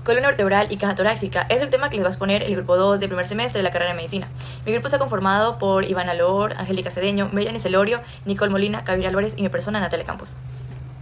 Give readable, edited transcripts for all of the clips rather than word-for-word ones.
Columna vertebral y caja torácica es el tema que les va a exponer el grupo 2 del primer semestre de la carrera de medicina. Mi grupo está conformado por Iván Alor, Angélica Cedeño, Merian Celorio, Nicole Molina, Kabir Álvarez y mi persona, Natalia Campos.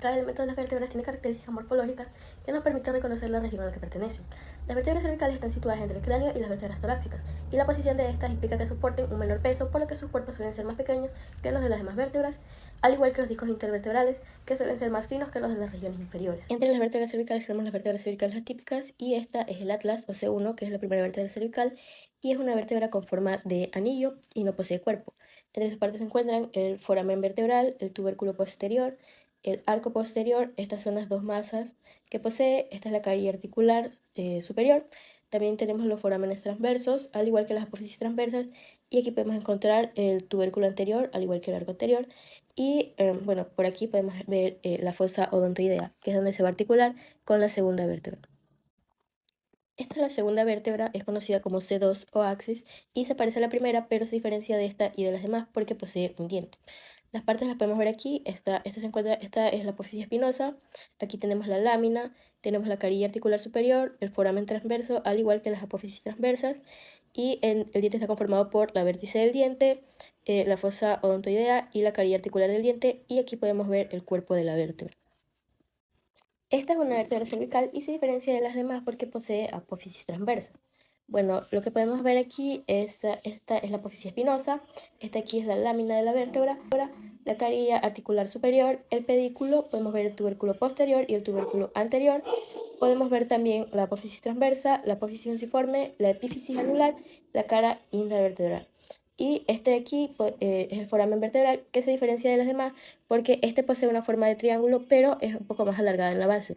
Cada elemento de las vértebras tiene características morfológicas que nos permiten reconocer la región a la que pertenecen. Las vértebras cervicales están situadas entre el cráneo y las vértebras torácicas, y la posición de estas implica que soporten un menor peso, por lo que sus cuerpos suelen ser más pequeños que los de las demás vértebras, al igual que los discos intervertebrales, que suelen ser más finos que los de las regiones inferiores. Entre las vértebras cervicales tenemos las vértebras cervicales atípicas, y esta es el atlas o C1, que es la primera vértebra cervical, y es una vértebra con forma de anillo y no posee cuerpo. Entre sus partes se encuentran el foramen vertebral, el tubérculo posterior, el arco posterior. Estas son las dos masas que posee. Esta es la carilla articular superior. También tenemos los forámenes transversos, al igual que las apófisis transversas, y aquí podemos encontrar el tubérculo anterior, al igual que el arco anterior. Y bueno, por aquí podemos ver la fosa odontoidea, que es donde se va a articular con la segunda vértebra. Esta es la segunda vértebra, es conocida como C2 o axis, y se parece a la primera, pero se diferencia de esta y de las demás porque posee un diente. Las partes las podemos ver aquí. Esta es la apófisis espinosa. Aquí tenemos la lámina, tenemos la carilla articular superior, el foramen transverso, al igual que las apófisis transversas. Y el diente está conformado por la vértice del diente, la fosa odontoidea y la carilla articular del diente. Y aquí podemos ver el cuerpo de la vértebra. Esta es una vértebra cervical y se diferencia de las demás porque posee apófisis transversa. Bueno, lo que podemos ver aquí es esta es la apófisis espinosa, esta aquí es la lámina de la vértebra, la carilla articular superior, el pedículo, podemos ver el tubérculo posterior y el tubérculo anterior, podemos ver también la apófisis transversa, la apófisis fusiforme, la epífisis anular, la cara intravertebral. Y este de aquí es el foramen vertebral, que se diferencia de las demás porque este posee una forma de triángulo, pero es un poco más alargada en la base.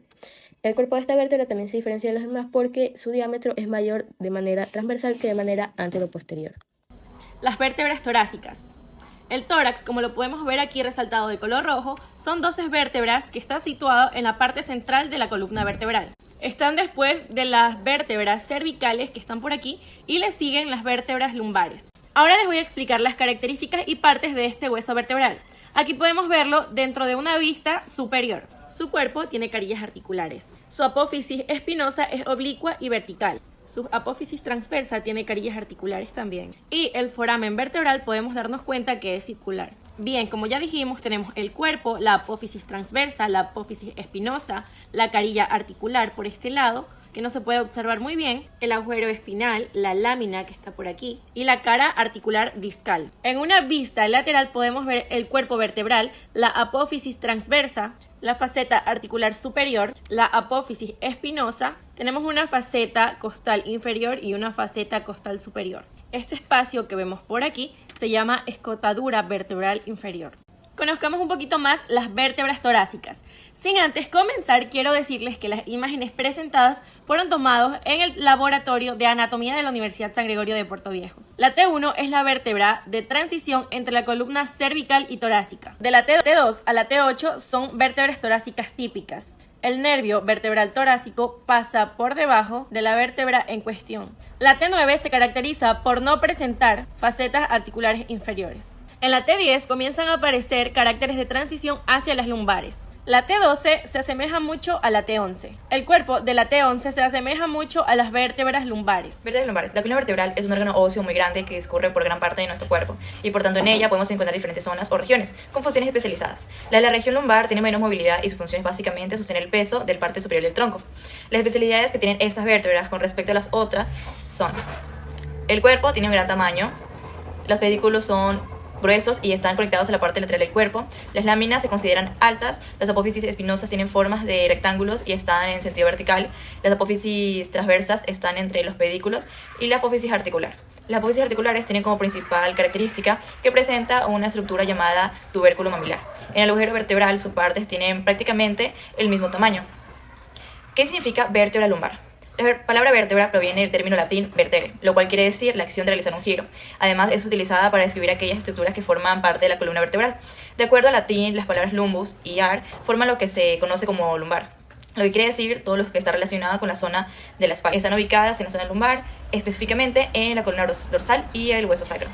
El cuerpo de esta vértebra también se diferencia de las demás porque su diámetro es mayor de manera transversal que de manera anteroposterior. Las vértebras torácicas. El tórax, como lo podemos ver aquí resaltado de color rojo, son 12 vértebras que están situadas en la parte central de la columna vertebral. Están después de las vértebras cervicales que están por aquí y le siguen las vértebras lumbares. Ahora les voy a explicar las características y partes de este hueso vertebral. Aquí podemos verlo dentro de una vista superior. Su cuerpo tiene carillas articulares. Su apófisis espinosa es oblicua y vertical. Su apófisis transversa tiene carillas articulares también. Y el foramen vertebral podemos darnos cuenta que es circular. Bien, como ya dijimos, tenemos el cuerpo, la apófisis transversa, la apófisis espinosa, la carilla articular por este lado, que no se puede observar muy bien, el agujero espinal, la lámina que está por aquí y la cara articular discal. En una vista lateral podemos ver el cuerpo vertebral, la apófisis transversa, la faceta articular superior, la apófisis espinosa, tenemos una faceta costal inferior y una faceta costal superior. Este espacio que vemos por aquí se llama escotadura vertebral inferior. Conozcamos un poquito más las vértebras torácicas. Sin antes comenzar, quiero decirles que las imágenes presentadas fueron tomadas en el Laboratorio de Anatomía de la Universidad San Gregorio de Puerto Viejo. La T1 es la vértebra de transición entre la columna cervical y torácica. De la T2 a la T8 son vértebras torácicas típicas. El nervio vertebral torácico pasa por debajo de la vértebra en cuestión. La T9 se caracteriza por no presentar facetas articulares inferiores. En la T10 comienzan a aparecer caracteres de transición hacia las lumbares. La T12 se asemeja mucho a la T11. El cuerpo de la T11 se asemeja mucho a las vértebras lumbares. Vértebras lumbares. La columna vertebral es un órgano óseo muy grande que discurre por gran parte de nuestro cuerpo y por tanto en ella podemos encontrar diferentes zonas o regiones con funciones especializadas. La región lumbar tiene menos movilidad y su función es básicamente sostener el peso del parte superior del tronco. Las especialidades que tienen estas vértebras con respecto a las otras son: el cuerpo tiene un gran tamaño, los pedículos son gruesos y están conectados a la parte lateral del cuerpo. Las láminas se consideran altas. Las apófisis espinosas tienen formas de rectángulos y están en sentido vertical. Las apófisis transversas están entre los pedículos y la apófisis articular. Las apófisis articulares tienen como principal característica que presenta una estructura llamada tubérculo mamilar. En el agujero vertebral sus partes tienen prácticamente el mismo tamaño. ¿Qué significa vértebra lumbar? La palabra vértebra proviene del término latín vertere, lo cual quiere decir la acción de realizar un giro. Además, es utilizada para describir aquellas estructuras que forman parte de la columna vertebral. De acuerdo al latín, las palabras lumbus y ar forman lo que se conoce como lumbar, lo que quiere decir todo lo que está relacionado con la zona de la espalda. Están ubicadas en la zona lumbar, específicamente en la columna dorsal y el hueso sacro.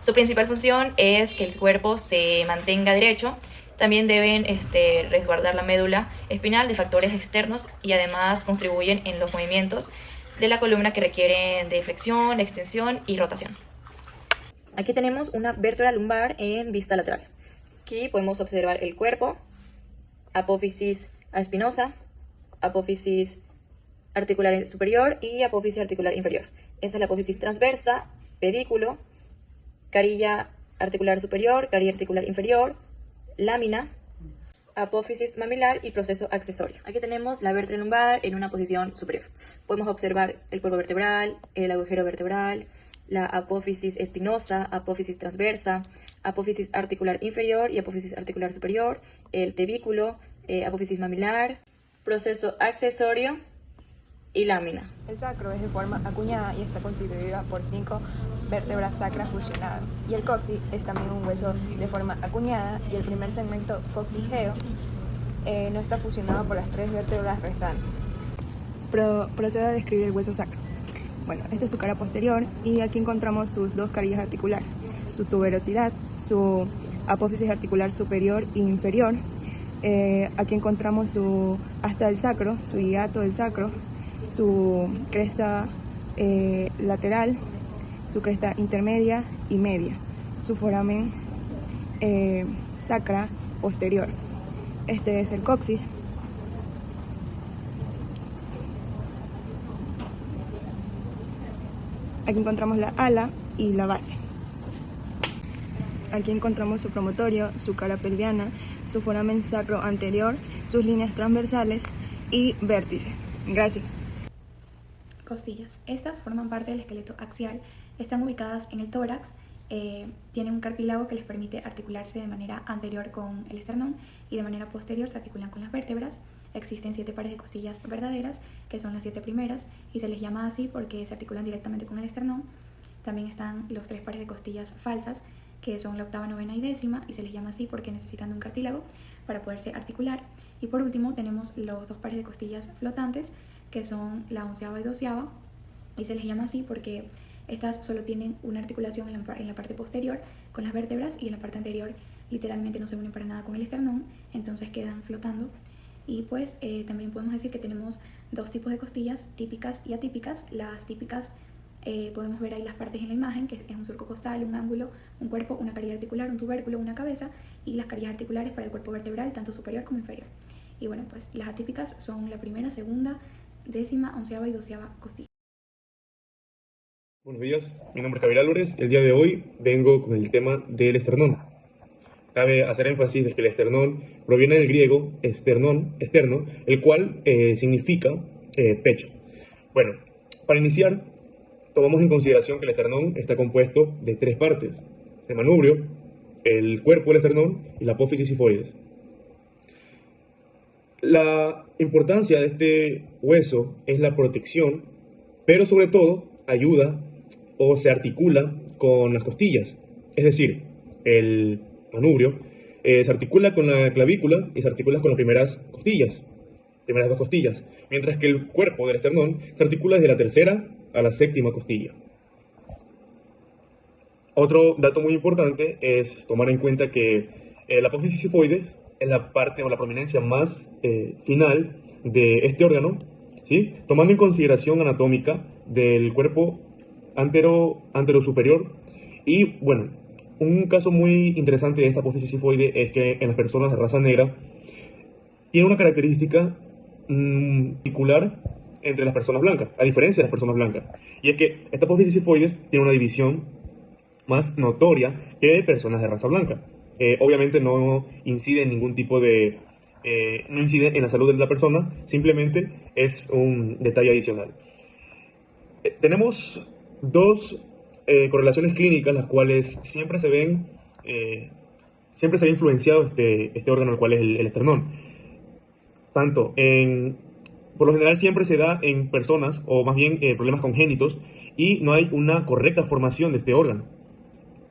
Su principal función es que el cuerpo se mantenga derecho También deben resguardar la médula espinal de factores externos y además contribuyen en los movimientos de la columna que requieren de flexión, extensión y rotación. Aquí tenemos una vértebra lumbar en vista lateral. Aquí podemos observar el cuerpo, apófisis espinosa, apófisis articular superior y apófisis articular inferior. Esa es la apófisis transversa, pedículo, carilla articular superior, carilla articular inferior, lámina, apófisis mamilar y proceso accesorio. Aquí tenemos la vértebra lumbar en una posición superior. Podemos observar el cuerpo vertebral, el agujero vertebral, la apófisis espinosa, apófisis transversa, apófisis articular inferior y apófisis articular superior, el tebículo, apófisis mamilar, proceso accesorio y lámina. El sacro es de forma acuñada y está constituida por 5 vértebras sacras fusionadas. Y el coxis es también un hueso de forma acuñada y el primer segmento coxigeo no está fusionado por las 3 vértebras restantes. Procedo a describir el hueso sacro. Bueno, esta es su cara posterior y aquí encontramos sus 2 carillas articulares, su tuberosidad, su apófisis articular superior e inferior. Aquí encontramos su asta del sacro, su hiato del sacro, su cresta lateral, su cresta intermedia y media, su foramen sacra posterior. Este es el coxis. Aquí encontramos la ala y la base. Aquí encontramos su promontorio, su cara pelviana, su foramen sacro anterior, sus líneas transversales y vértice. Gracias. Costillas. Estas forman parte del esqueleto axial, están ubicadas en el tórax, tienen un cartílago que les permite articularse de manera anterior con el esternón y de manera posterior se articulan con las vértebras. Existen 7 pares de costillas verdaderas, que son las 7 primeras, y se les llama así porque se articulan directamente con el esternón. También están los 3 pares de costillas falsas, que son la octava, novena y décima, y se les llama así porque necesitan de un cartílago para poderse articular. Y por último tenemos los 2 pares de costillas flotantes, que son la onceava y doceava, y se les llama así porque estas solo tienen una articulación en la parte posterior con las vértebras y en la parte anterior literalmente no se unen para nada con el esternón, entonces quedan flotando. Y pues también podemos decir que tenemos 2 tipos de costillas, típicas y atípicas. Las típicas podemos ver ahí las partes en la imagen, que es un surco costal, un ángulo, un cuerpo, una carilla articular, un tubérculo, una cabeza, y las carillas articulares para el cuerpo vertebral, tanto superior como inferior. Y bueno, pues las atípicas son la primera, segunda, décima, onceava y doceava costilla. Buenos días, mi nombre es Javier Álvarez. El día de hoy vengo con el tema del esternón. Cabe hacer énfasis de que el esternón proviene del griego externo, el cual significa pecho. Bueno, para iniciar, tomamos en consideración que el esternón está compuesto de 3 partes: el manubrio, el cuerpo del esternón y la apófisis sifoides. La importancia de este hueso es la protección, pero sobre todo ayuda o se articula con las costillas. Es decir, el manubrio se articula con la clavícula y se articula con las primeras 2 costillas, mientras que el cuerpo del esternón se articula desde la tercera a la 7ª costilla. Otro dato muy importante es tomar en cuenta que la apófisis sifoides es la parte o la prominencia más final de este órgano, ¿sí? Tomando en consideración anatómica del cuerpo antero superior. Y bueno, un caso muy interesante de esta apófisis sifoide es que en las personas de raza negra tiene una característica particular entre las personas blancas, a diferencia de las personas blancas, y es que esta apófisis sifoides tiene una división más notoria que personas de raza blanca. Obviamente no incide en ningún tipo de no incide en la salud de la persona, simplemente es un detalle adicional. Tenemos 2 correlaciones clínicas, las cuales siempre se ve influenciado este órgano, el cual es el esternón. Por lo general siempre se da en personas, o más bien problemas congénitos, y no hay una correcta formación de este órgano.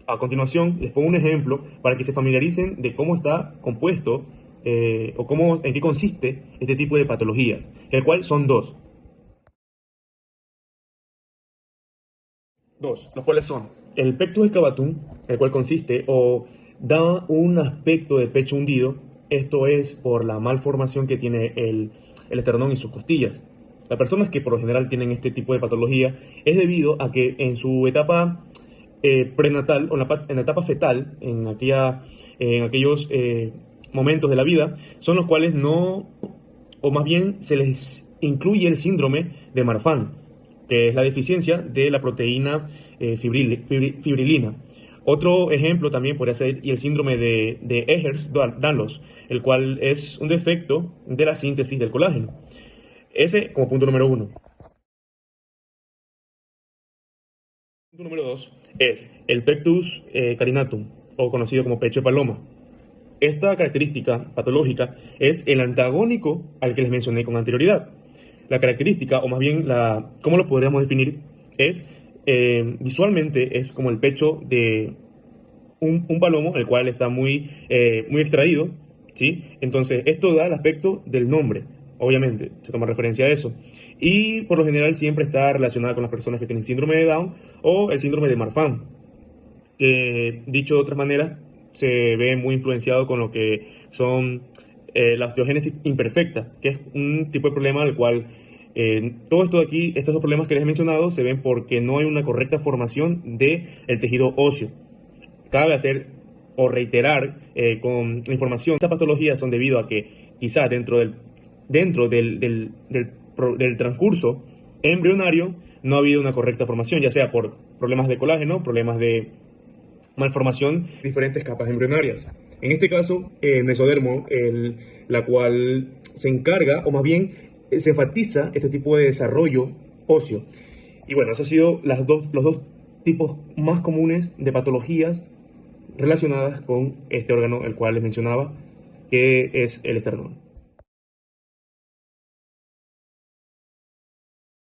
A continuación les pongo un ejemplo para que se familiaricen de cómo está compuesto en qué consiste este tipo de patologías, el cual son 2. Los cuales son el pectus excavatum, el cual consiste o da un aspecto de pecho hundido. Esto es por la malformación que tiene el esternón y sus costillas. Las personas que por lo general tienen este tipo de patología es debido a que en su etapa prenatal o en la etapa fetal, en aquellos momentos de la vida, son los cuales no, o más bien se les incluye el síndrome de Marfan, que es la deficiencia de la proteína fibrilina. Otro ejemplo también podría ser el síndrome de Ehlers-Danlos, el cual es un defecto de la síntesis del colágeno. Ese como punto número 1. Punto número 2 es el pectus carinatum, o conocido como pecho de paloma. Esta característica patológica es el antagónico al que les mencioné con anterioridad. La característica, o más bien cómo lo podríamos definir, es visualmente es como el pecho de un palomo, el cual está muy extraído, ¿sí? Entonces esto da el aspecto del nombre, obviamente, se toma referencia a eso. Y por lo general siempre está relacionada con las personas que tienen síndrome de Down o el síndrome de Marfan, que dicho de otras maneras se ve muy influenciado con lo que son la osteogénesis imperfecta, que es un tipo de problema al cual todo esto de aquí, estos dos problemas que les he mencionado, se ven porque no hay una correcta formación del tejido óseo. Cabe hacer o reiterar con la información, estas patologías son debido a que quizás dentro del transcurso embrionario no ha habido una correcta formación, ya sea por problemas de colágeno, problemas de malformación, diferentes capas embrionarias. En este caso, el mesodermo, la cual se encarga, o más bien se enfatiza este tipo de desarrollo óseo. Y bueno, esos han sido los dos tipos más comunes de patologías relacionadas con este órgano, el cual les mencionaba, que es el esternón.